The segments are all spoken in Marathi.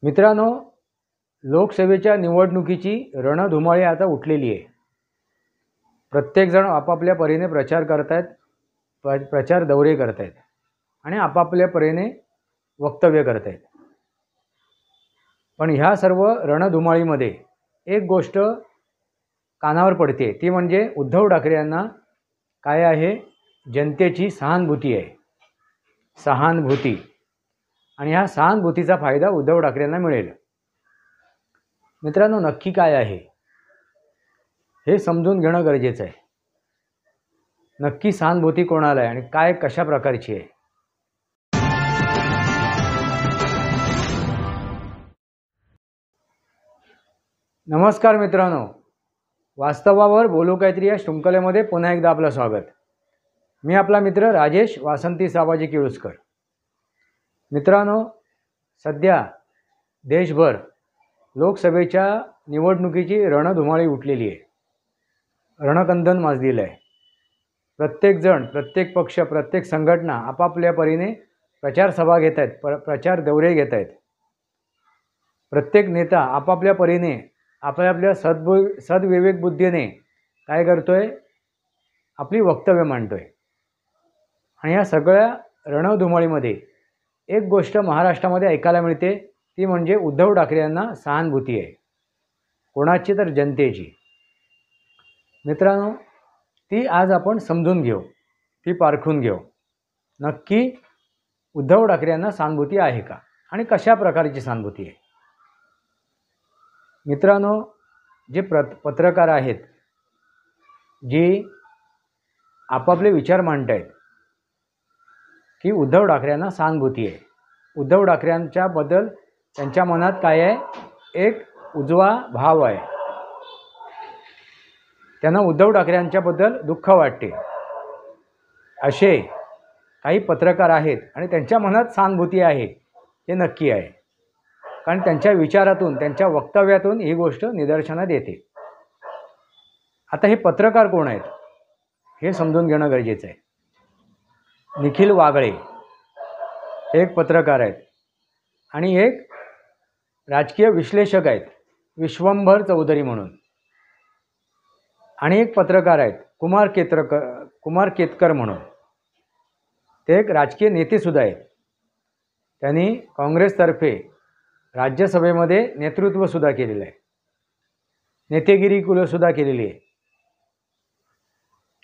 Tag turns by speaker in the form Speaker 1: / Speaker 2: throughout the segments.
Speaker 1: मित्रांनो, लोकसभेच्या निवडणुकीची रणधुमाळी आता उठलेली आहे। प्रत्येकजण आपापल्या परीने प्रचार करत आहेत, प्रचार दौरे करत आहेत आणि आपापल्या परीने वक्तव्य करत आहेत। पण ह्या सर्व रणधुमाळीमध्ये एक गोष्ट कानावर पडते, ती म्हणजे उद्धव ठाकरे यांना काय आहे, जनतेची सहानुभूती आहे। सहानुभूती, आणि ह्या सहानुभूतीचा फायदा उद्धव ठाकरे यांना मिळेल। मित्रांनो, नक्की काय आहे हे समजून घेणं गरजेचं आहे। नक्की सहानुभूती कोणाला आहे आणि काय कशा प्रकारची आहे। नमस्कार मित्रांनो, वास्तवावर बोलू काहीतरी या शृंखलेमध्ये पुन्हा एकदा आपलं स्वागत। मी आपला मित्र राजेश वासंती साबाजी किळुस्कर। मित्रांनो, सध्या देशभर लोकसभेच्या निवडणुकीची रणधुमाळी उठलेली आहे, रणकंदन माजलेलं आहे। प्रत्येकजण, प्रत्येक पक्ष, प्रत्येक संघटना आपापल्या परीने प्रचार सभा घेत आहेत, प्रचार दौरे घेत आहेत। प्रत्येक नेता आपापल्या परीने आपल्या सद्विवेक बुद्धीने काय करतोय, आपली वक्तव्य मांडतोय। आणि या सगळ्या रणधुमाळीमध्ये एक गोष्ट महाराष्ट्रामध्ये ऐकायला मिळते, ती म्हणजे उद्धव ठाकरे यांना सहानुभूती आहे। कोणाची? तर जनतेची। मित्रांनो, ती आज आपण समजून घेऊ, ती पारखून घेऊ। नक्की उद्धव ठाकरे यांना सहानुभूती आहे का आणि कशा प्रकारची सहानुभूती आहे। मित्रांनो, जे पत्रकार आहेत, जी आपापले विचार मांडत आहेत की उद्धव ठाकरे यांना सहानुभूती आहे, उद्धव ठाकरेंच्याबद्दल त्यांच्या मनात काय आहे, एक उजवा भाव आहे। त्यांना उद्धव ठाकरेंच्याबद्दल दुःख वाटते, असे काही पत्रकार आहेत आणि त्यांच्या मनात सहानुभूती आहे, हे नक्की आहे। कारण त्यांच्या विचारातून, त्यांच्या वक्तव्यातून ही गोष्ट निदर्शनात येते। आता हे पत्रकार कोण आहेत हे समजून घेणं गरजेचं आहे। निखिल वागळे एक पत्रकार आहेत आणि एक राजकीय विश्लेषक आहेत, विश्वंभर चौधरी म्हणून। आणि एक पत्रकार आहेत कुमार केतकर म्हणून, ते एक राजकीय नेतेसुद्धा आहेत। त्यांनी काँग्रेसतर्फे राज्यसभेमध्ये नेतृत्वसुद्धा केलेलं आहे, नेतेगिरीसुद्धा केलेली आहे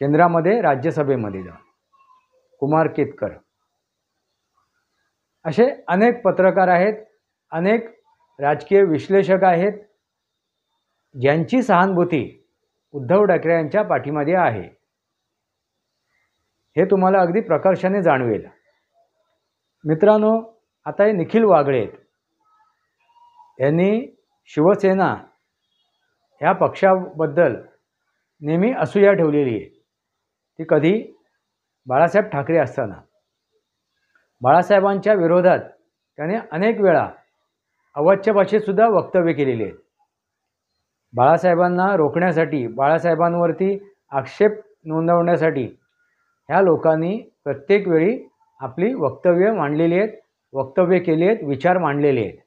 Speaker 1: केंद्रामध्ये, राज्यसभेमध्ये जाऊन। कुमार केतकर असे अनेक पत्रकार आहेत, अनेक राजकीय विश्लेषक आहेत, ज्यांची सहानुभूती उद्धव ठाकरे यांच्या पाठीमध्ये आहे। हे तुम्हाला अगदी प्रकर्षाने जाणवेल। मित्रांनो, आता हे निखिल वागळे आहेत, यांनी शिवसेना ह्या पक्षाबद्दल नेहमी असूया ठेवलेली आहे। ती कधी? बाळासाहेब ठाकरे असताना। बाळासाहेबांच्या विरोधात त्याने अनेक वेळा अवाच्य भाषेतसुद्धा वक्तव्य केलेली आहेत। बाळासाहेबांना रोखण्यासाठी, बाळासाहेबांवरती आक्षेप नोंदवण्यासाठी ह्या लोकांनी प्रत्येक वेळी आपली वक्तव्य मांडलेली आहेत, वक्तव्य केली आहेत, विचार मांडलेले आहेत।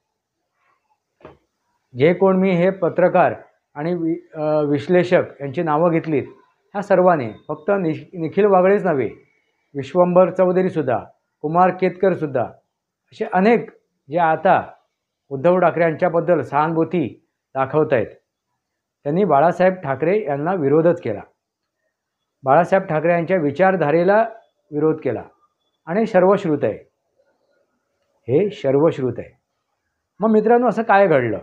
Speaker 1: जे कोण मी हे पत्रकार आणि विश्लेषक यांची नावं घेतलीत, ह्या सर्वांनी, फक्त निखिल वागळेच नव्हे, विश्वंभर चौधरीसुद्धा, कुमार केतकरसुद्धा, असे अनेक जे आता उद्धव ठाकरे यांच्याबद्दल सहानुभूती दाखवत आहेत, त्यांनी बाळासाहेब ठाकरे यांना विरोधच केला। बाळासाहेब ठाकरे यांच्या विचारधारेला विरोध केला आणि सर्वश्रुत आहे, हे सर्वश्रुत आहे। मग मित्रांनो, असं काय घडलं?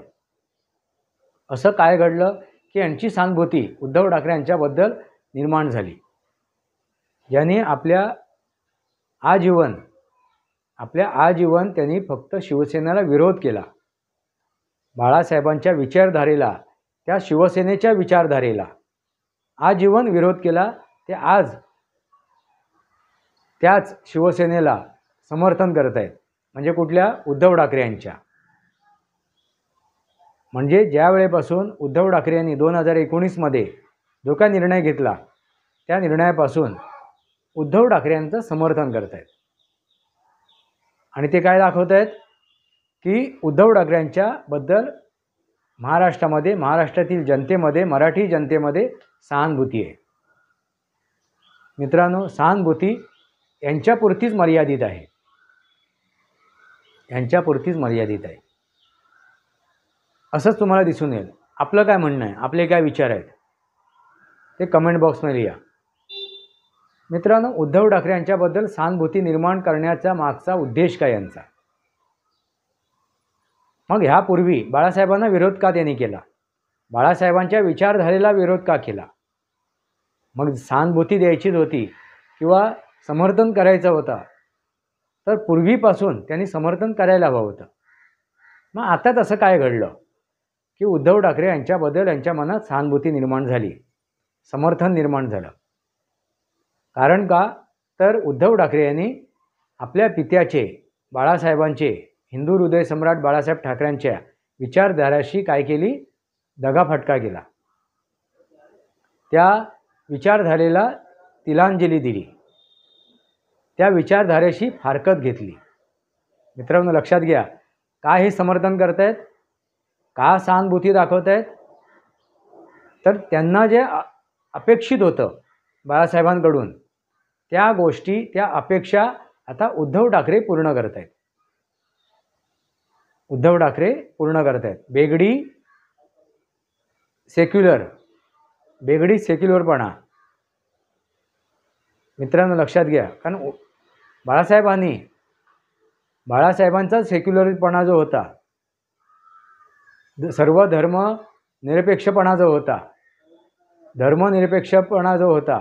Speaker 1: असं काय घडलं की यांची सहानुभूती उद्धव ठाकरे यांच्याबद्दल निर्माण झाली, ज्यांनी आपल्या आजीवन त्यांनी फक्त शिवसेनेला विरोध केला, बाळासाहेबांच्या विचारधारेला, त्या शिवसेनेच्या विचारधारेला आजीवन विरोध केला। ते आज त्याच शिवसेनेला समर्थन करत आहेत, म्हणजे कुठल्या? उद्धव ठाकरे यांच्या। म्हणजे ज्या वेळेपासून उद्धव ठाकरे यांनी 2019मध्ये जो काय निर्णय घेतला, त्या निर्णयापासून उद्धव ठाकरे यांचं समर्थन करत आहेत। आणि ते काय दाखवत आहेत? की उद्धव ठाकरेंच्याबद्दल महाराष्ट्रामध्ये, महाराष्ट्रातील जनतेमध्ये, मराठी जनतेमध्ये सहानुभूती आहे. मित्रांनो, सहानुभूती यांच्यापुरतीच मर्यादित आहे, यांच्यापुरतीच मर्यादित आहे असंच तुम्हाला दिसून येईल. आपलं काय म्हणणं आहे, आपले काय विचार आहेत ते कमेंट बॉक्समध्ये लिहा. मित्रांनो, उद्धव ठाकरे यांच्याबद्दल सहानुभूती निर्माण करण्याचा मागचा उद्देश काय यांचा? मग ह्यापूर्वी बाळासाहेबांना विरोध का त्यांनी केला? बाळासाहेबांच्या विचारधारेला विरोध का केला? मग सहानुभूती द्यायचीच होती किंवा समर्थन करायचं होतं तर पूर्वीपासून त्यांनी समर्थन करायला हवं होतं. मग आता तसं काय घडलं की उद्धव ठाकरे यांच्याबद्दल यांच्या मनात सहानुभूती निर्माण झाली, समर्थन निर्माण झालं? कारण का तर उद्धव ठाकरे यांनी आपल्या पित्याचे, बाळासाहेबांचे, हिंदू हृदय सम्राट बाळासाहेब ठाकरेंच्या विचारधाराशी काय केली? दगाफटका केला. त्या विचारधारेला तिलांजली दिली, त्या विचारधारेशी फारकत घेतली. मित्रांनो, लक्षात घ्या, का हे समर्थन करतायत, का सहानुभूती दाखवत आहेत? तर त्यांना जे अपेक्षित होतं बाळासाहेबांकडून त्या गोष्टी, त्या अपेक्षा आता उद्धव ठाकरे पूर्ण करत आहेत. उद्धव ठाकरे पूर्ण करत आहेत. बेगडी सेक्युलरपणा. मित्रांनो, लक्षात घ्या, कारण बाळासाहेबांचा सेक्युलरपणा जो होता, सर्व धर्मनिरपेक्षपणा जो होता, धर्मनिरपेक्षपणा जो होता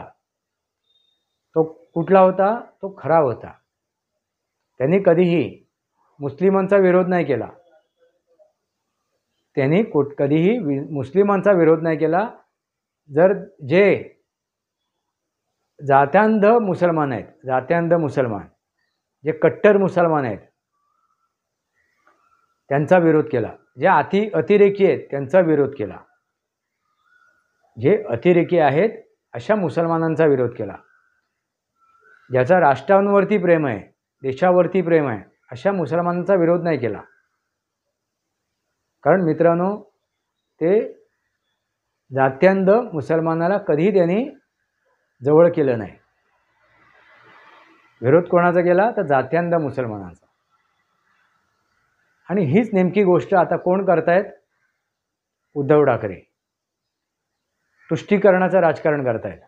Speaker 1: तो कुठला होता? तो खरा होता. त्यांनी कधीही मुस्लिमांचा विरोध नाही केला. त्यांनी कधीही मुस्लिमांचा विरोध नाही केला. जर जे जात्यांध मुसलमान आहेत, जात्यांध मुसलमान, जे कट्टर मुसलमान आहेत, त्यांचा विरोध केला. जे अतिरेकी आहेत त्यांचा विरोध केला. जे अतिरेकी आहेत अशा मुसलमानांचा विरोध केला. ज्याचा राष्ट्रांवरती प्रेम आहे, देशावरती प्रेम आहे, अशा मुसलमानांचा विरोध नाही केला. कारण मित्रांनो, ते जात्यांध मुसलमानाला कधीही त्यांनी जवळ केलं नाही. विरोध कोणाचा केला? तर जात्यांध मुसलमानांचा. आणि हीच नेमकी गोष्ट आता कोण करतायत? उद्धव ठाकरे. तुष्टीकरणाचं राजकारण करतायत.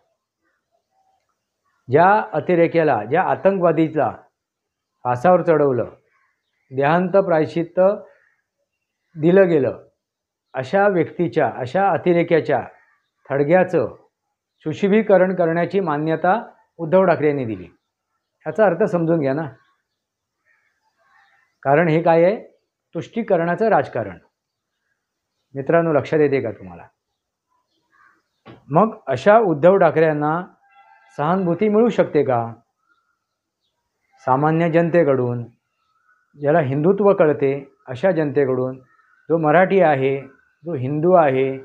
Speaker 1: ज्या अतिरेक्याला, ज्या आतंकवादीला फासावर चढवलं, देहांत प्रायश्चित्त दिलं गेलं, अशा व्यक्तीच्या, अशा अतिरेक्याच्या थडग्याचं सुशोभीकरण करण्याची मान्यता उद्धव ठाकरे यांनी दिली. याचा अर्थ समजून घ्या ना. कारण हे काय आहे? तुष्टीकरणाचं राजकारण. मित्रांनो, लक्षात येते का तुम्हाला? मग अशा उद्धव ठाकरे यांना सहानुभूती मिळू शकते का? सामान्य जनतेकडून, ज्याला हिंदुत्व कळते अशा जनतेकडून, जो मराठी आहे, जो हिंदू आहे,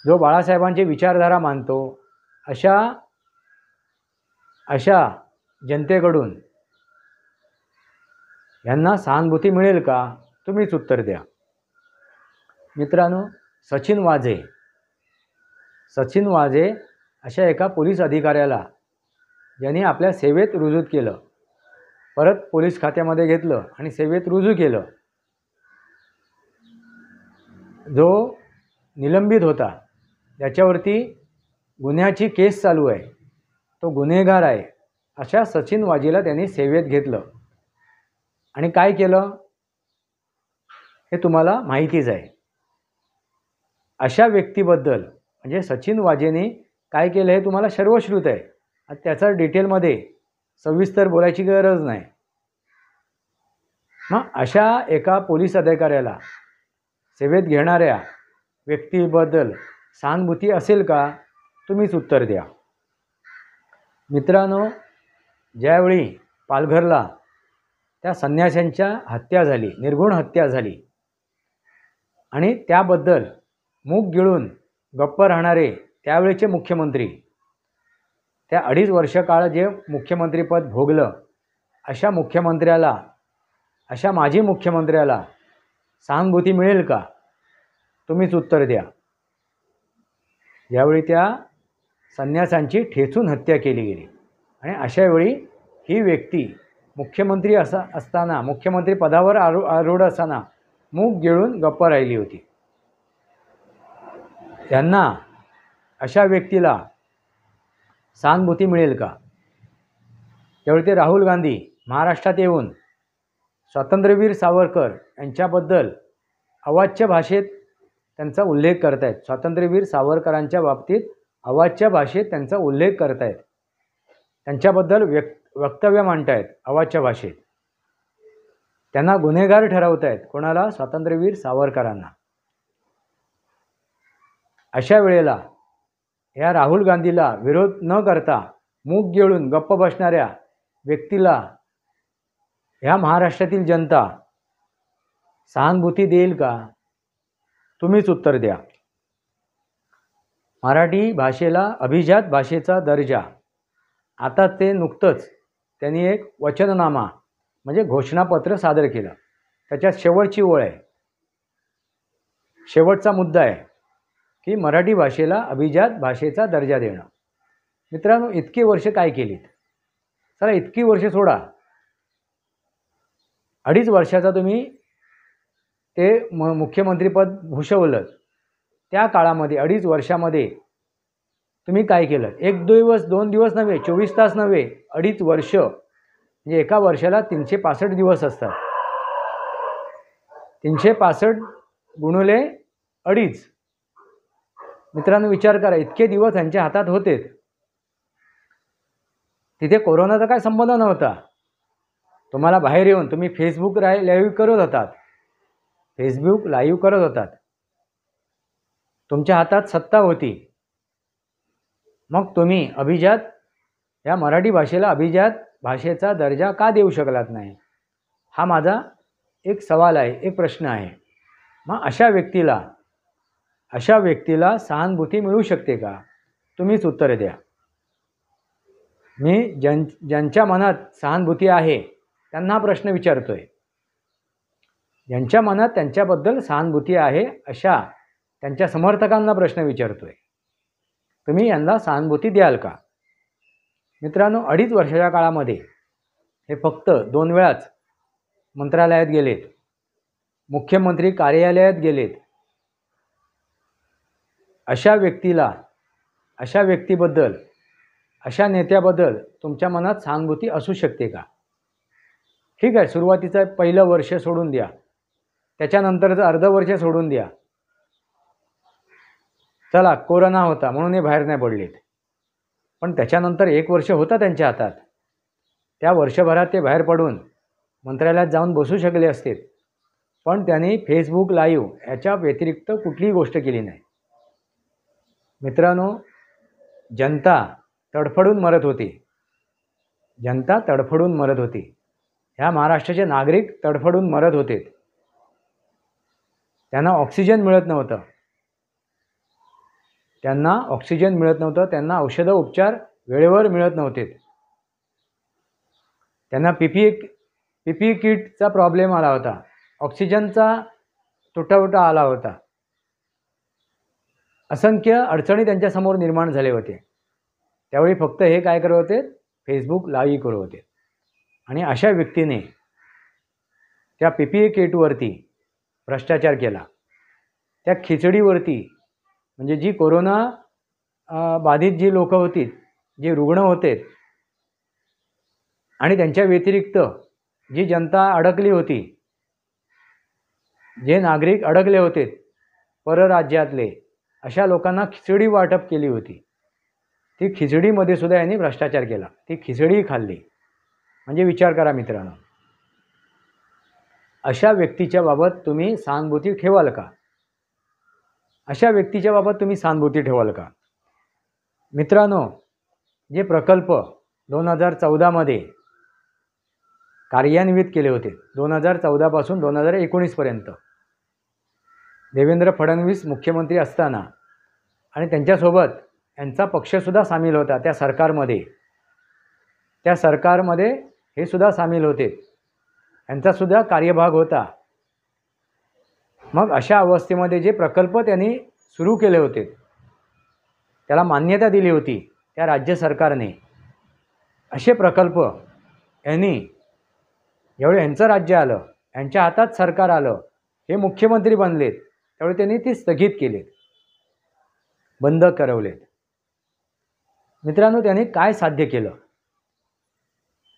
Speaker 1: जो बाळासाहेबांची विचारधारा मानतो, अशा जनतेकडून यांना सहानुभूती मिळेल का? तुम्हीच उत्तर द्या. मित्रांनो, सचिन वाझे अशा एका पोलीस अधिकाऱ्याला ज्यांनी आपल्या सेवेत रुजू केलं, परत पोलीस खात्यामध्ये घेतलं आणि सेवेत रुजू केलं, जो निलंबित होता, त्याच्यावरती गुन्ह्याची केस चालू आहे, तो गुन्हेगार आहे, अशा सचिन वाझेला त्यांनी सेवेत घेतलं. आणि काय केलं हे तुम्हाला माहितीच आहे. अशा व्यक्तीबद्दल म्हणजे सचिन वाझेने काय केलं हे तुम्हाला सर्वश्रुत आहे. त्याचा डिटेलमध्ये सविस्तर बोलायची गरज नाही. मग अशा एका पोलीस अधिकाऱ्याला, सेवेत घेणाऱ्या व्यक्तीबद्दल सहानुभूती असेल का? तुम्हीच उत्तर द्या. मित्रांनो, ज्यावेळी पालघरला त्या संन्याशांच्या हत्या झाली, निर्घुण हत्या झाली, आणि त्याबद्दल मूग गिळून गप्प राहणारे त्यावेळेचे मुख्यमंत्री, त्या 2.5 वर्ष काळ जे मुख्यमंत्रीपद भोगलं, अशा मुख्यमंत्र्याला अशा माजी मुख्यमंत्र्याला सहानुभूती मिळेल का? तुम्हीच उत्तर द्या. यावेळी त्या संन्यासांची ठेचून हत्या केली गेली आणि अशावेळी ही व्यक्ती मुख्यमंत्री असताना मुख्यमंत्री पदावर आरूढ असताना मूग गिळून गप्प राहिली होती. त्यांना अशा व्यक्तीला सहानुभूती मिळेल का? त्यावेळी ते राहुल गांधी महाराष्ट्रात येऊन स्वातंत्र्यवीर सावरकर यांच्याबद्दल अवाच्य भाषेत त्यांचा उल्लेख करत आहेत. स्वातंत्र्यवीर सावरकरांच्या बाबतीत अवाच्य भाषेत त्यांचा उल्लेख करत आहेत. त्यांच्याबद्दल वक्तव्य मांडत आहेत अवाच्य भाषेत. त्यांना गुन्हेगार ठरवत आहेत. कोणाला? स्वातंत्र्यवीर सावरकरांना. अशा वेळेला या राहुल गांधीला विरोध न करता मूग गिळून गप्प बसणाऱ्या व्यक्तीला ह्या महाराष्ट्रातील जनता सहानुभूती देईल का? तुम्हीच उत्तर द्या. मराठी भाषेला अभिजात भाषेचा दर्जा. आता ते नुकतंच त्यांनी एक वचननामा म्हणजे घोषणापत्र सादर केलं. त्याच्यात शेवटची ओळ आहे, शेवटचा मुद्दा आहे की मराठी भाषेला अभिजात भाषेचा दर्जा देणं. मित्रांनो, इतकी वर्ष काय केलीत? चला इतकी वर्ष सोडा, 2.5 वर्षाचा तुम्ही ते मुख्यमंत्रीपद भूषवलं. त्या काळामध्ये 2.5 वर्षामध्ये तुम्ही काय केलं? 1 दिवस 2 दिवस नव्हे, 24 तास नव्हे, 2.5 वर्ष म्हणजे एका वर्षाला 365 दिवस असतात. 365 गुणिले 2.5. मित्रांनो विचार करा, इतके दिवस त्यांच्या हातात होते. तिथे कोरोनाचा काय संबंध नव्हता. तुम्हाला बाहेर येऊन तुम्ही फेसबुक लाईव्ह करत होतात. तुमच्या हातात सत्ता होती. मग तुम्ही या मराठी भाषेला अभिजात भाषेचा दर्जा का देऊ शकलात नाही? हा माझा एक सवाल आहे, एक प्रश्न आहे. मग अशा व्यक्तीला सहानुभूती मिळू शकते का? तुम्हीच उत्तर द्या. मी ज्यांच्या मनात सहानुभूती आहे त्यांना प्रश्न विचारतोय. ज्यांच्या मनात त्यांच्याबद्दल सहानुभूती आहे अशा त्यांच्या समर्थकांना प्रश्न विचारतोय. तुम्ही यांना सहानुभूती द्याल का? मित्रांनो, 2.5 वर्षाच्या काळामध्ये हे फक्त 2 वेळाच मंत्रालयात गेलेत, मुख्यमंत्री कार्यालयात गेलेत. अशा व्यक्तीबद्दल, अशा नेत्याबद्दल तुमच्या मनात सहानुभूती असू शकते का? ठीक आहे, सुरुवातीचं पहिलं वर्ष सोडून द्या, त्याच्यानंतरचं अर्ध वर्ष सोडून द्या. चला कोरोना होता म्हणून हे बाहेर नाही पडलेत, पण त्याच्यानंतर 1 वर्ष होता त्यांच्या हातात. त्या वर्षभरात ते बाहेर पडून मंत्रालयात जाऊन बसू शकले असते, पण त्यांनी फेसबुक लाईव्ह याच्या व्यतिरिक्त कुठलीही गोष्ट केली नाही. मित्रांनो, जनता तडफडून मरत होती. ह्या महाराष्ट्राचे नागरिक तडफडून मरत होते. त्यांना ऑक्सिजन मिळत नव्हतं. त्यांना औषधं उपचार वेळेवर मिळत नव्हते. त्यांना पीपीई किटचा प्रॉब्लेम आला होता. ऑक्सिजनचा तुटवडा आला होता. असंख्य अडचणी त्यांच्यासमोर निर्माण झाले होते. त्यावेळी फक्त हे काय करत होते? फेसबुक लाईव्ह करत होते. आणि अशा व्यक्तीने त्या पीपीई किटवरती भ्रष्टाचार केला. त्या खिचडीवरती म्हणजे जी कोरोना बाधित जी लोक होती, जे रुग्ण होते आणि त्यांच्या व्यतिरिक्त जी जनता अडकली होती, जे नागरिक अडकले होते परराज्यातले, अशा लोकांना खिचडी वाटप केली होती. ती खिचडीमध्ये सुद्धा यांनी भ्रष्टाचार केला. ती खिचडी खाल्ली. म्हणजे विचार करा मित्रांनो, अशा व्यक्तीच्या बाबत तुम्ही सहानुभूती ठेवाल का? मित्रांनो, जे प्रकल्प 2014 मध्ये कार्यान्वित केले होते, 2014 पासून 2019 पर्यंत देवेंद्र फडणवीस मुख्यमंत्री असताना, आणि त्यांच्यासोबत यांचा पक्षसुद्धा सामील होता त्या सरकारमध्ये हे सुद्धा सामील होते. यांचासुद्धा कार्यभाग होता. मग अशा अवस्थेमध्ये जे प्रकल्प त्यांनी सुरू केले होते, त्याला मान्यता दिली होती त्या राज्य सरकारने, असे प्रकल्प यांनी ज्यावेळी यांचं राज्य आलं, यांच्या हातात सरकार आलं, हे मुख्यमंत्री बनलेत, त्यावेळी त्यांनी ती स्थगित केलीत, बंद करवलेत. मित्रांनो, त्यांनी काय साध्य केलं?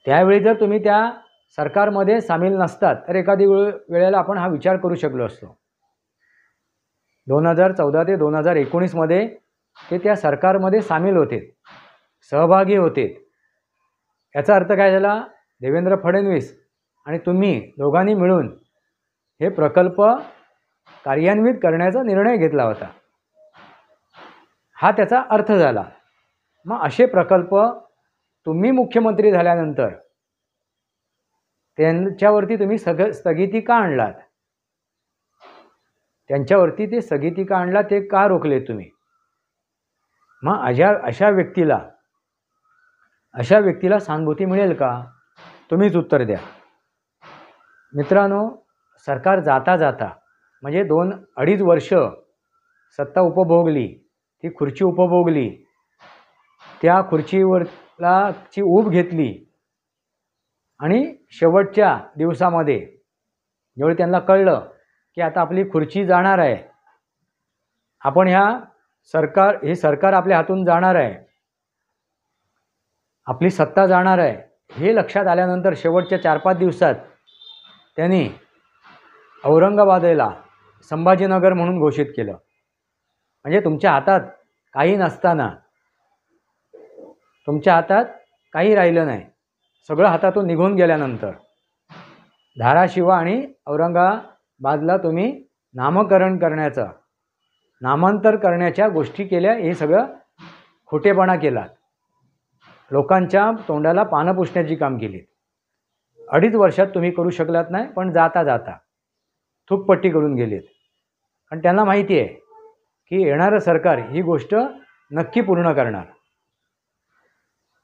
Speaker 1: त्यावेळी जर तुम्ही त्या सरकारमध्ये सामील नसतात तर एखादी वेळेला आपण हा विचार करू शकलो असतो. 2014 ते 2019 ते त्या सरकारमध्ये सामील होते, सहभागी होते. याचा अर्थ काय झाला? देवेंद्र फडणवीस आणि तुम्ही दोघांनी मिळून हे प्रकल्प कार्यान्वित करण्याचा निर्णय घेतला होता, हा त्याचा अर्थ झाला. मग असे प्रकल्प तुम्ही मुख्यमंत्री झाल्यानंतर त्यांच्यावरती तुम्ही स्थगिती का आणलात? त्यांच्यावरती ते स्थगिती का आणला, ते का रोखले तुम्ही? मग अशा व्यक्तीला सहानुभूती मिळेल का? तुम्हीच उत्तर द्या. मित्रांनो, सरकार जाता जाता म्हणजे 2-2.5 वर्ष सत्ता उपभोगली, ती खुर्ची उपभोगली, त्या खुर्चीवरला ची ऊब घेतली आणि शेवटच्या दिवसामध्ये जेव्हा त्यांना कळलं की आता आपली खुर्ची जाणार आहे, आपण हे सरकार आपल्या हातून जाणार आहे, आपली सत्ता जाणार आहे, हे लक्षात आल्यानंतर शेवटच्या 4-5 दिवसात त्यांनी औरंगाबादेला संभाजीनगर म्हणून घोषित केलं. म्हणजे तुमच्या हातात काही नसताना, तुमच्या हातात काही राहिलं नाही, सगळं हातातून निघून गेल्यानंतर धाराशिव आणि औरंगाबादला तुम्ही नामांतर करण्याच्या गोष्टी केल्या. हे सगळं खोटेपणा केला, लोकांच्या तोंडाला पानं पुसण्याची काम केली. 2.5 वर्षात तुम्ही करू शकलात नाही, पण जाता जाता थूकपट्टी करून गेलेत. आणि त्यांना माहिती आहे की येणारं सरकार ही गोष्ट नक्की पूर्ण करणार,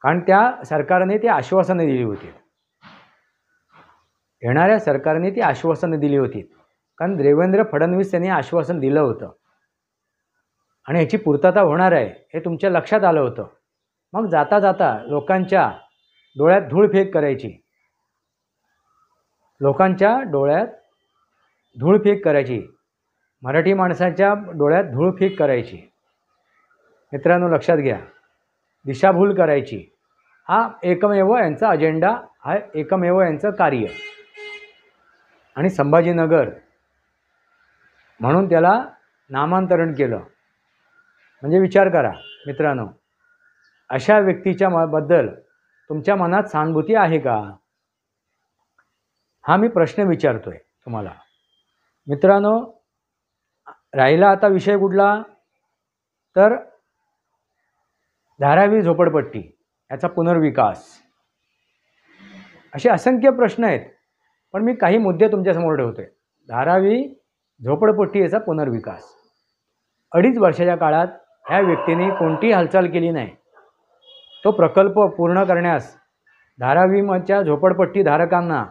Speaker 1: कारण त्या सरकारने ती आश्वासने दिली होती. येणाऱ्या सरकारने ती आश्वासने दिली होती, कारण देवेंद्र फडणवीस यांनी आश्वासन दिलं होतं आणि याची पूर्तता होणार आहे हे तुमच्या लक्षात आलं होतं. मग जाता जाता लोकांच्या डोळ्यात धूळफेक करायची, मराठी माणसाच्या डोळ्यात धूळफेक करायची. मित्रांनो, लक्षात घ्या, दिशाभूल करायची. हा एकमेव यांचा अजेंडा, हा एकमेव यांचं कार्य. आणि संभाजीनगर म्हणून त्याला नामांतरण केलं. म्हणजे विचार करा मित्रांनो, अशा व्यक्तीच्या बद्दल तुमच्या मनात सहानुभूती आहे का? हा मी प्रश्न विचारतोय तुम्हाला. मित्रांनो, राहिला आता विषय कुठला? तर धारावी झोपडपट्टी, याचा पुनर्विकास. असे असंख्य प्रश्न आहेत, पण मी काही मुद्दे तुमच्यासमोर ठेवतोय. धारावी झोपडपट्टी याचा पुनर्विकास. 2.5 वर्षाच्या काळात ह्या व्यक्तीने कोणतीही हालचाल केली नाही. तो प्रकल्प पूर्ण करण्यास धारावीच्या झोपडपट्टी धारकांना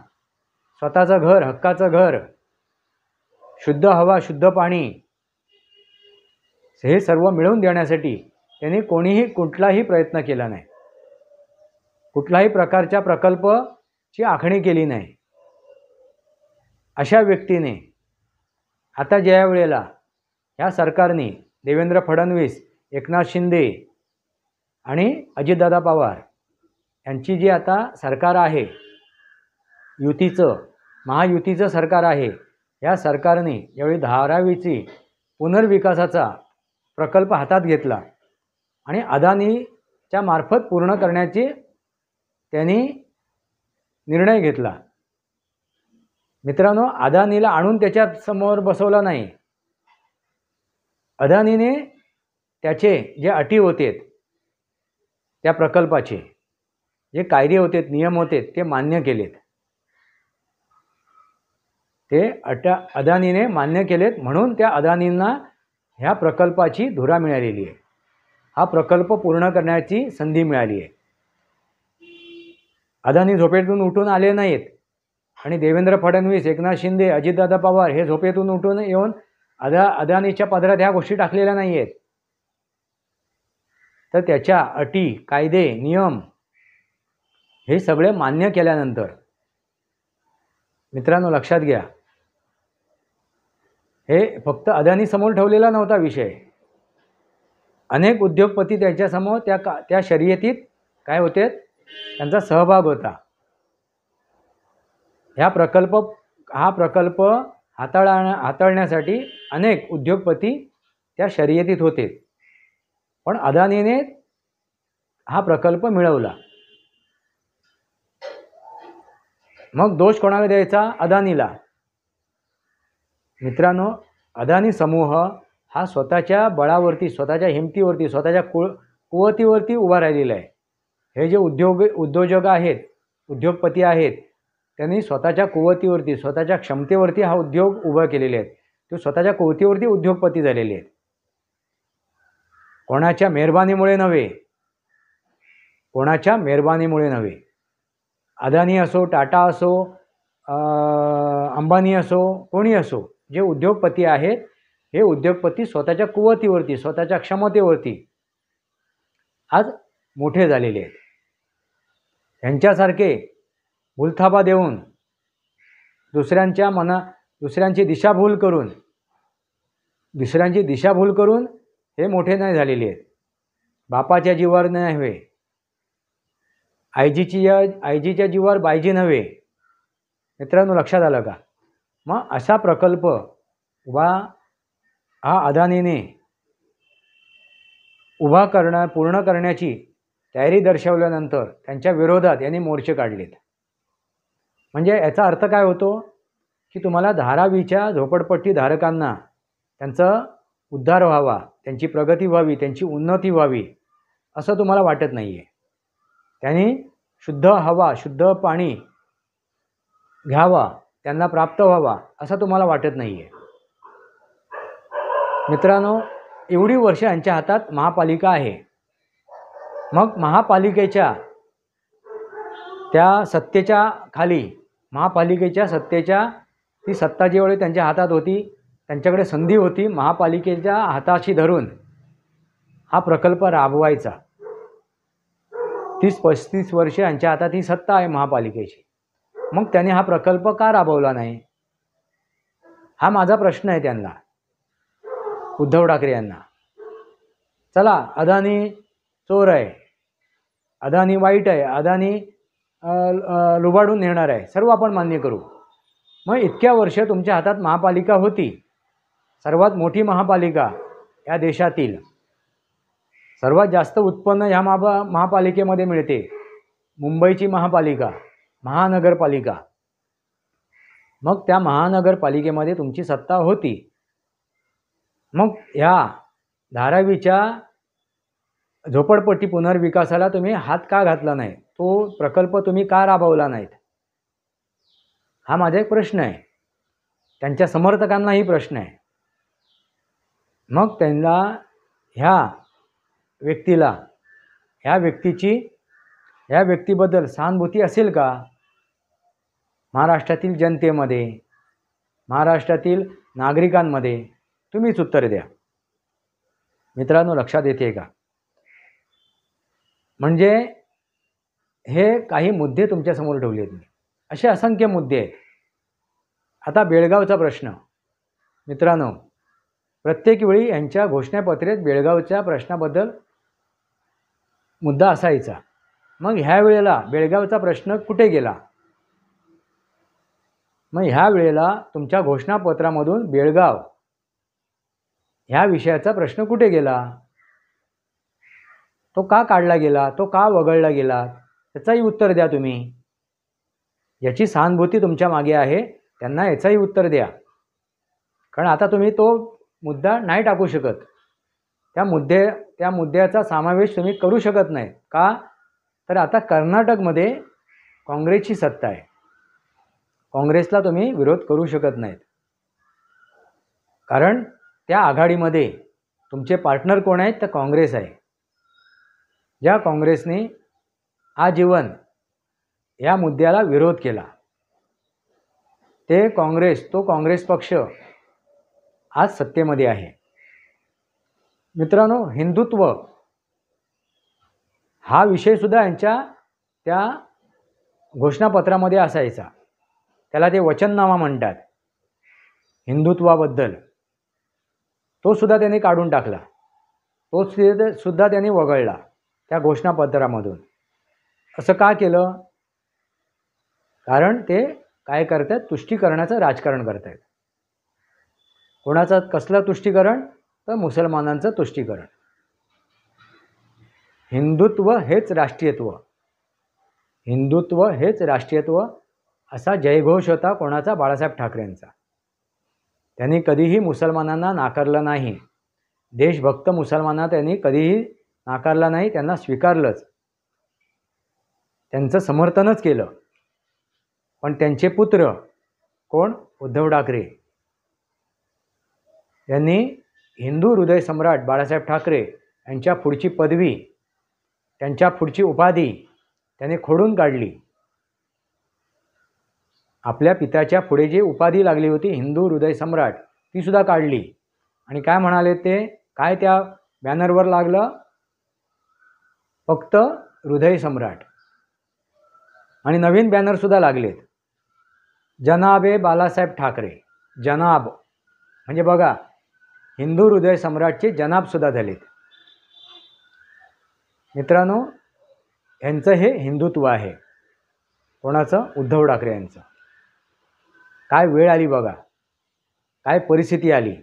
Speaker 1: स्वतःचं घर, हक्काचं घर, शुद्ध हवा, शुद्ध पाणी हे सर्व मिळवून देण्यासाठी त्यांनी कुठलाही प्रयत्न केला नाही. कुठल्याही प्रकारच्या प्रकल्पाची आखणी केली नाही. अशा व्यक्तीने आता ज्या वेळेला ह्या सरकारने देवेंद्र फडणवीस, एकनाथ शिंदे आणि अजितदादा पवार यांची जी आता सरकार आहे, महायुतीचं सरकार आहे, या सरकारने यावेळी धारावीची पुनर्विकासाचा प्रकल्प हातात घेतला आणि अदानीच्या मार्फत पूर्ण करण्याची त्यांनी निर्णय घेतला. मित्रांनो, अदानीला आणून त्याच्या समोर बसवला नाही. अदानीने त्याचे जे अटी होते, त्या प्रकल्पाचे जे कायदे होते, नियम होते, ते मान्य केलेत. अदानीने मान्य केलेत, म्हणून त्या अदानींना ह्या प्रकल्पाची धुरा मिळालेली आहे. हा प्रकल्प पूर्ण करण्याची संधी मिळाली आहे. अदानी झोपेतून उठून आले नाहीत. आणि देवेंद्र फडणवीस, एकनाथ शिंदे, अजितदादा पवार हे झोपेतून उठून येऊन अदानीच्या पदरात ह्या गोष्टी टाकलेल्या नाही आहेत. तर त्याच्या अटी, कायदे, नियम हे सगळे मान्य केल्यानंतर मित्रांनो लक्षात घ्या, हे फक्त अदानीसमोर ठेवलेला नव्हता विषय. अनेक उद्योगपती त्याच्यासमोर त्या शर्यतीत काय होते, त्यांचा सहभाग होता. हा प्रकल्प हाताळण्यासाठी अनेक उद्योगपती त्या शर्यतीत होते. पण अदानीने हा प्रकल्प मिळवला. मग दोष कोणाला द्यायचा? अदानीला. मित्रांनो, अदानी समूह हा स्वतःच्या बळावरती, स्वतःच्या हिमतीवरती, स्वतःच्या कुवतीवरती उभा राहिलेला आहे. हे जे उद्योजक आहेत, उद्योगपती आहेत, त्यांनी स्वतःच्या कुवतीवरती, स्वतःच्या क्षमतेवरती हा उद्योग उभा केलेले आहेत. ते स्वतःच्या कुवतीवरती उद्योगपती झालेले आहेत. कोणाच्या मेहरबानीमुळे नव्हे, कोणाच्या मेहरबानीमुळे नव्हे. अदानी असो, टाटा असो, अंबानी असो, कोणी असो, जे उद्योगपती आहेत, हे उद्योगपती स्वतःच्या कुवतीवरती, स्वतःच्या क्षमतेवरती आज मोठे झालेले आहेत. यांच्यासारखे भूलथापा देऊन दुसऱ्यांची दिशाभूल करून हे मोठे नाही झालेले आहेत. बापाच्या जीवावर नाही हवे, आईजीच्या जीवावर बायजी नव्हे. मित्रांनो लक्षात आलं का? मग असा प्रकल्प हा अदानीने पूर्ण करण्याची तयारी दर्शवल्यानंतर त्यांच्या विरोधात यांनी मोर्चे काढलेत. म्हणजे याचा अर्थ काय होतो की तुम्हाला धारावीच्या झोपडपट्टी धारकांना त्यांचा उद्धार व्हावा, त्यांची प्रगती व्हावी, त्यांची उन्नती व्हावी असं तुम्हाला वाटत नाही आहे. त्यांनी शुद्ध हवा, शुद्ध पाणी घ्यावा, त्यांना प्राप्त व्हावा असं तुम्हाला वाटत नाही आहे. मित्रांनो, एवढी वर्ष यांच्या हातात महापालिका आहे. मग महापालिकेच्या त्या सत्तेच्या खाली, महापालिकेच्या सत्तेच्या ती सत्ता ज्यावेळी त्यांच्या हातात होती, त्यांच्याकडे संधी होती महापालिकेच्या हाताशी धरून हा प्रकल्प राबवायचा. 30-35 वर्ष यांच्या हातात ही सत्ता आहे महापालिकेची. मग त्यांनी हा प्रकल्प का राबवला नाही? हा माझा प्रश्न आहे त्यांना, उद्धव ठाकरे यांना. चला, अदानी चोर आहे, अदानी वाईट आहे, अदानी लुबाडून नेणार आहे, सर्व आपण मान्य करू. मग इतक्या वर्ष तुमच्या हातात महापालिका होती, सर्वात मोठी महापालिका या देशातील, सर्वात जास्त उत्पन्न ह्या महापालिकेमध्ये मिळते, मुंबईची महापालिका, महानगरपालिका. मग त्या महानगरपालिकेमध्ये तुमची सत्ता होती. मग ह्या धारावीच्या झोपडपट्टी पुनर्विकासाला तुम्ही हात का घातला नाही? तो प्रकल्प तुम्ही का राबवला नाहीत? हा माझा एक प्रश्न आहे. त्यांच्या समर्थकांनाही प्रश्न आहे. मग त्यांना ह्या व्यक्तीबद्दल सहानुभूती असेल का? महाराष्ट्रातील जनतेमध्ये, महाराष्ट्रातील नागरिकांमध्ये तुम्हीच उत्तर द्या. मित्रांनो लक्षात येते का? म्हणजे हे काही मुद्दे तुमच्यासमोर ठेवले आहेत मी, असे असंख्य मुद्दे आहेत. आता बेळगावचा प्रश्न. मित्रांनो, प्रत्येक वेळी यांच्या घोषणापत्रेत बेळगावच्या प्रश्नाबद्दल मुद्दा असायचा. मग ह्या वेळेला बेळगावचा प्रश्न कुठे गेला? मग ह्या वेळेला तुमच्या घोषणापत्रामधून बेळगाव ह्या विषयाचा प्रश्न कुठे गेला? तो का काढला गेला? तो का वगळला गेला? त्याचंही उत्तर द्या तुम्ही. याची सहानुभूती तुमच्या मागे आहे, त्यांना याचंही उत्तर द्या. कारण आता तुम्ही तो मुद्दा नाही टाकू शकत. त्या मुद्द्याचा समावेश तुम्ही करू शकत नाही. का? तर आता कर्नाटकमध्ये काँग्रेसची सत्ता आहे. काँग्रेसला तुम्ही विरोध करू शकत नाहीत. कारण त्या आघाडीमध्ये तुमचे पार्टनर कोण आहेत? तर काँग्रेस आहे. ज्या काँग्रेसने आजीवन या मुद्द्याला विरोध केला. तो काँग्रेस पक्ष आज सत्तेमध्ये आहे. मित्रांनो, हिंदुत्व हा विषयसुद्धा यांच्या त्या घोषणापत्रामध्ये असायचा. त्याला ते वचननामा म्हणतात हिंदुत्वाबद्दल. तो सुद्धा त्यांनी काढून टाकला, तो सुद्धा त्यांनी वगळला त्या घोषणापत्रामधून. असं का केलं? कारण ते काय करतात, तुष्टीकरणाचं राजकारण करत आहेत. कोणाचं कसलं तुष्टीकरण? तर मुसलमानांचं तुष्टीकरण. हिंदुत्व हेच राष्ट्रीयत्व, हिंदुत्व हेच राष्ट्रीयत्व असा जयघोष होता कोणाचा? बाळासाहेब ठाकरेंचा. त्यांनी कधीही मुसलमानांना नाकारलं नाही. देशभक्त मुसलमानांना त्यांनी कधीही नाकारलं नाही, त्यांना स्वीकारलंच, त्यांचं समर्थनच केलं. पण त्यांचे पुत्र कोण? उद्धव ठाकरे यांनी हिंदू हृदय सम्राट बाळासाहेब ठाकरे यांच्या पुढची पदवी, त्यांच्या पुढची उपाधी त्यांनी खोडून काढली. आपल्या पित्याच्या पुढे जी उपाधी लागली होती हिंदू हृदय सम्राट, ती सुद्धा काढली. आणि काय म्हणाले ते? काय त्या बॅनरवर लागलं? फक्त हृदय सम्राट. आणि नवीन बॅनरसुद्धा लागलेत, जनाबे बाळासाहेब ठाकरे. जनाब म्हणजे बघा, हिंदू हृदय सम्राटचे जनाबसुद्धा झालेत. मित्रांनो, यांचं हे हिंदुत्व आहे. कोणाचं? उद्धव ठाकरे यांचं. काय वेळ आली बघा, काय परिस्थिती आली.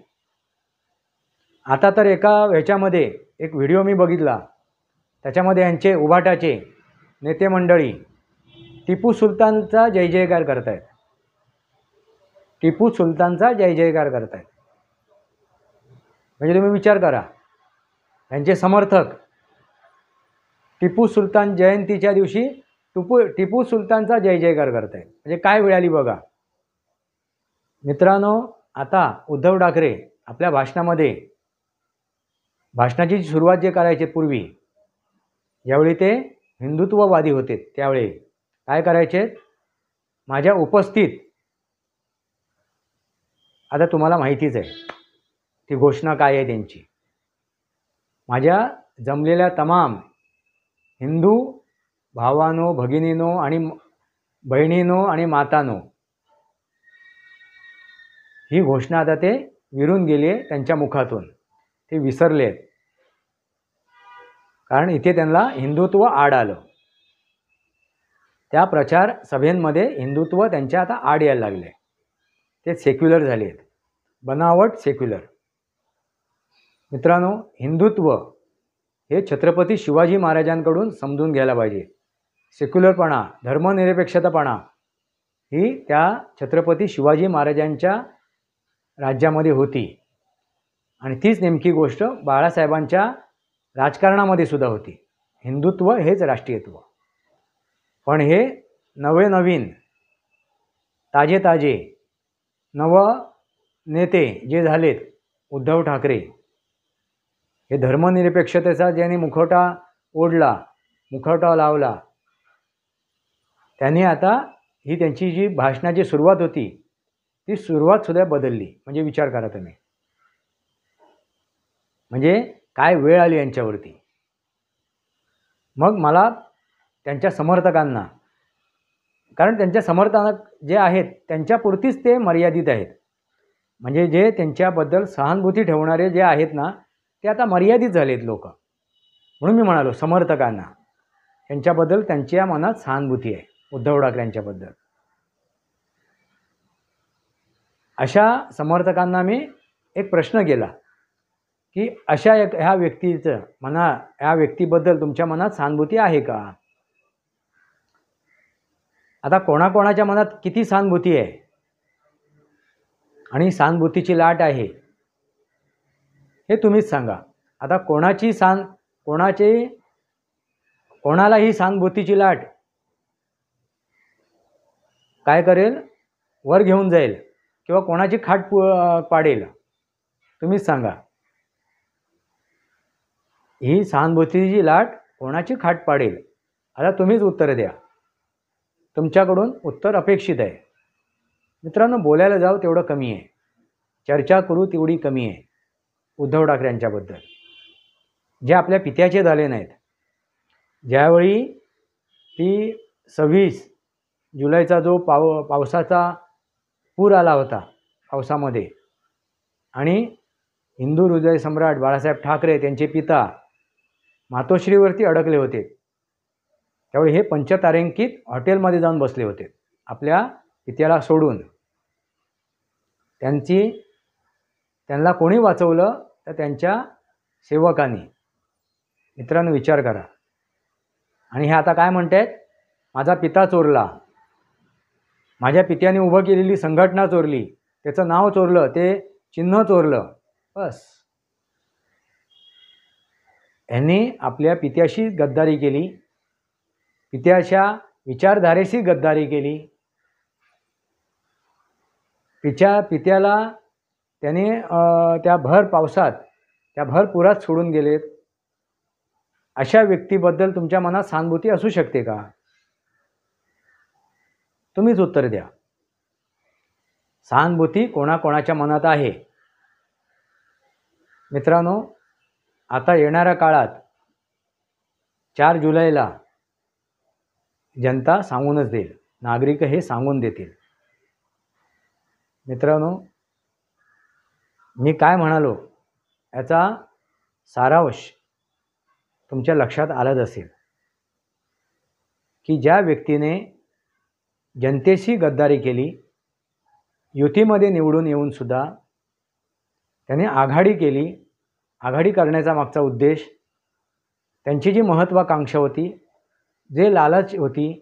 Speaker 1: आता तर एका ह्याच्यामध्ये एक व्हिडिओ मी बघितला, त्याच्यामध्ये यांचे उभाटाचे नेते मंडळी टिपू सुलतानचा जय जयकार करत आहेत. टिपू सुलतानचा जय जयकार करत आहेत. म्हणजे तुम्ही विचार करा, यांचे समर्थक टिपू सुलतान जयंतीच्या दिवशी टिपू सुलतानचा जय जयकार करत आहेत. म्हणजे काय वेळ आली बघा. मित्रांनो, आता उद्धव ठाकरे आपल्या भाषणाची सुरुवात जे करायचे पूर्वी, ज्यावेळी ते हिंदुत्ववादी होते, त्यावेळी काय करायचे? माझ्या उपस्थित, आता तुम्हाला माहितीच आहे ती घोषणा काय आहे त्यांची, माझ्या जमलेल्या तमाम हिंदू भावांनो, भगिनींनो आणि बहिणींनो आणि मातांनो, ही घोषणा आता ते विरून गेली आहे त्यांच्या मुखातून, ते विसरलेत. कारण इथे त्यांना हिंदुत्व आड आलं. त्या प्रचार सभेंमध्ये हिंदुत्व त्यांच्या आता आड यायला लागले. ते सेक्युलर झाले आहेत, बनावट सेक्युलर. मित्रांनो, हिंदुत्व हे छत्रपती शिवाजी महाराजांकडून समजून घ्यायला पाहिजे. सेक्युलरपणा, धर्मनिरपेक्षतापणा ही त्या छत्रपती शिवाजी महाराजांच्या राज्यामध्ये होती. आणि तीच नेमकी गोष्ट बाळासाहेबांच्या राजकारणामध्ये सुद्धा होती. हिंदुत्व हेच राष्ट्रीयत्व. पण हे नवीन ताजे नव नेते जे झालेत, उद्धव ठाकरे, हे धर्मनिरपेक्षतेचा ज्यांनी मुखवटा ओढला, मुखवटा लावला, त्यांनी आता ही त्यांची जी भाषणाची सुरुवात होती, ती सुरुवातसुद्धा बदलली. म्हणजे विचार करा तुम्ही, म्हणजे काय वेळ आली यांच्यावरती. मग मला त्यांच्या समर्थकांना, कारण त्यांच्या समर्थक जे आहेत त्यांच्यापुरतीच ते मर्यादित आहेत. म्हणजे जे त्यांच्याबद्दल सहानुभूती ठेवणारे जे आहेत ना, ते आता मर्यादित झालेत लोक. म्हणून मी म्हणालो समर्थकांना, त्यांच्याबद्दल त्यांच्या मनात सहानुभूती आहे उद्धव ठाकरे यांच्याबद्दल. अशा समर्थकांना मी एक प्रश्न केला की अशा ह्या व्यक्तीबद्दल तुमच्या मनात सहानुभूती आहे का? आता कोणाकोणाच्या मनात किती सहानुभूती आहे आणि सहानुभूतीची लाट आहे हे तुम्हीच सांगा. आता कोणाला ही सहानुभूतीची लाट काय करेल? वर घेऊन जाईल किंवा कोणाची खाट पाडेल? तुम्हीच सांगा. ही सहानुभूतीची लाट कोणाची खाट पाडेल? आता तुम्हीच उत्तर द्या. तुमच्याकडून उत्तर अपेक्षित आहे. मित्रांनो, बोलायला जाऊ तेवढं कमी आहे, चर्चा करू तेवढी कमी आहे उद्धव ठाकरे यांच्याबद्दल. जे आपल्या पित्याचे झाले नाहीत. ज्यावेळी ती 26 जुलैचा जो पावसाचा पूर आला होता पावसामध्ये आणि हिंदू हृदय सम्राट बाळासाहेब ठाकरे त्यांचे पिता मातोश्रीवरती अडकले होते, त्यावेळी हे पंचतारांकित हॉटेलमध्ये जाऊन बसले होते आपल्या पित्याला सोडून. त्यांना कोणी वाचवलं तर त्यांच्या सेवकांनी. मित्रांनो, विचार करा. आणि हे आता काय म्हणतात, माझा पिता चोरला, माझ्या पित्याने उभं केलेली संघटना चोरली, त्याचं नाव चोरलं, ते चिन्ह चोरलं. बस, यांनी आपल्या पित्याशी गद्दारी केली, पित्याच्या विचारधारेशी गद्दारी केली. पित्याला त्याने त्या भर पावसात, त्या भर पुरात सोडून गेलेत. अशा व्यक्तीबद्दल तुमच्या मनात सहानुभूती असू शकते का? तुम्हीच उत्तर द्या. सहानुभूती कोणाकोणाच्या मनात आहे? मित्रांनो, आता येणाऱ्या काळात 4 जुलैला जनता सांगूनच देईल, नागरिक हे सांगून देतील. मित्रांनो, मी काय म्हणालो याचा सारांश तुमच्या लक्षात आलाच असेल की ज्या व्यक्तीने जनतेशी गद्दारी केली, युतीमध्ये निवडून येऊनसुद्धा त्याने आघाडी केली. आघाडी करण्याचा मागचा उद्देश, त्यांची जी महत्त्वाकांक्षा होती, जे लालच होती,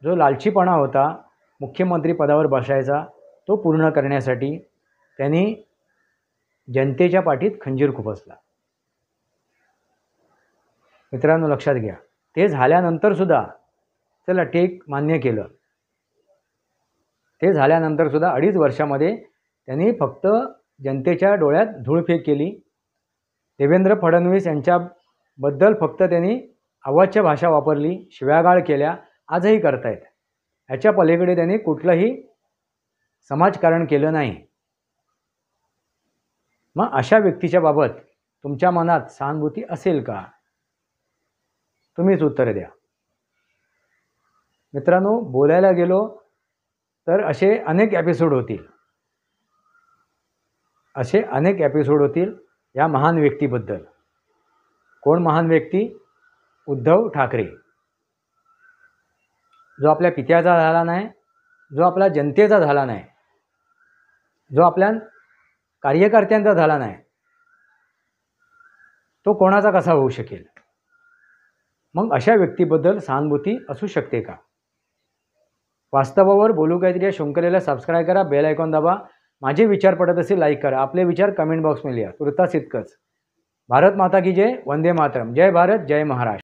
Speaker 1: जो लालचीपणा होता मुख्यमंत्री पदावर बसायचा, तो पूर्ण करण्यासाठी त्यांनी जनतेच्या पाठीत खंजीर खुपसला. मित्रांनो, लक्षात घ्या. ते झाल्यानंतरसुद्धा, चला टेक मान्य केलं, ते झाल्यानंतरसुद्धा 2.5 वर्षामध्ये त्यांनी फक्त जनतेच्या डोळ्यात धूळफेक केली. देवेंद्र फडणवीस यांच्याबद्दल फक्त त्यांनी अवाच्य भाषा वापरली, शिव्यागाळ केल्या, आजही करतायत. याच्या पलीकडे त्यांनी कुठलंही समाजकारण केलं नाही. मग अशा व्यक्तीच्या बाबत तुमच्या मनात सहानुभूती असेल का? तुम्हीच उत्तर द्या. मित्रांनो, बोलायला गेलो तर असे अनेक एपिसोड होतील या महान व्यक्तीबद्दल. कोण महान व्यक्ती? उद्धव ठाकरे, जो आपल्या पित्याचा झाला नाही, जो आपल्या जनतेचा झाला नाही, जो आपल्या कार्यकर्त्यांचा झाला नाही, तो कोणाचा कसा होऊ शकेल? मग अशा व्यक्तीबद्दल सहानुभूती असू शकते का? वास्तवावर बोलू काहीतरी या शृंखलेला सबस्क्राईब करा, बेल आयकॉन दाबा. माझे विचार पडत असेल लाईक करा, आपले विचार कमेंट बॉक्समध्ये लिहा. तुर्तास इतकंच. भारत माता की जय, वंदे मातरम. जय भारत, जय महाराष्ट्र.